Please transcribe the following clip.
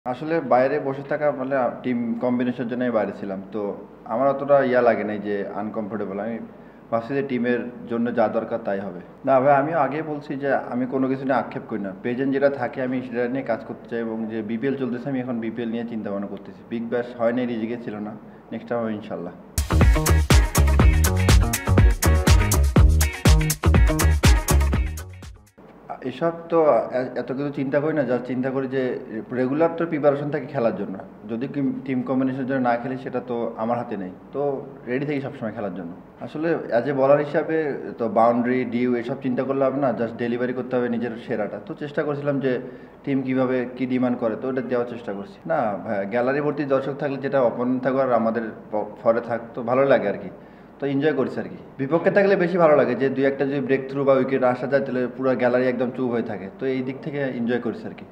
আসলে বাইরে বসে থাকা মানে টিম কম্বিনেশনের জন্যই বাইরে ছিলাম। তো আমার অতটা লাগে নাই যে আনকমফোর্টেবল। আমি ভাবছি যে টিমের জন্য যা দরকার তাই হবে। না ভাই, আমিও আগেই বলছি যে আমি কোনো কিছু নিয়ে আক্ষেপ করি না। প্রেজেন্ট যেটা থাকে আমি সেটা নিয়ে কাজ করতে চাই, এবং যে বিপিএল চলতেছে আমি এখন বিপিএল নিয়ে চিন্তা ভাবনা করতেছি। বিগ ব্যাশ হয় নাই, রিজিকে ছিল না। নেক্সট টাইম হবে ইনশাল্লাহ। এসব তো এত কিছু চিন্তা করি না, যা চিন্তা করি যে রেগুলার তো প্রিপারেশন থাকে খেলার জন্য। যদি টিম কম্বিনেশনের জন্য না খেলি সেটা তো আমার হাতে নেই, তো রেডি থাকি সবসময় খেলার জন্য। আসলে অ্যাজ এ বলার হিসাবে তো বাউন্ডারি ডিউ এসব চিন্তা করলে হবে না, জাস্ট ডেলিভারি করতে হবে নিজের সেরাটা। তো চেষ্টা করছিলাম যে টিম কীভাবে কী ডিমান্ড করে, তো ওটা দেওয়ার চেষ্টা করছি। না ভাই, গ্যালারি ভর্তি দর্শক থাকলে যেটা অপোনেন্ট থাকো আর আমাদের ফরে থাকতো ভালো লাগে আর কি। তো এনজয় করছি আর কি। বিপক্ষে থাকলে বেশি ভালো লাগে, যে দুই একটা যদি ব্রেক থ্রু বা উইকেট আসা যায় তাহলে পুরো গ্যালারি একদম চুপ হয়ে থাকে। তো এই দিক থেকে এনজয় করছি আর কি।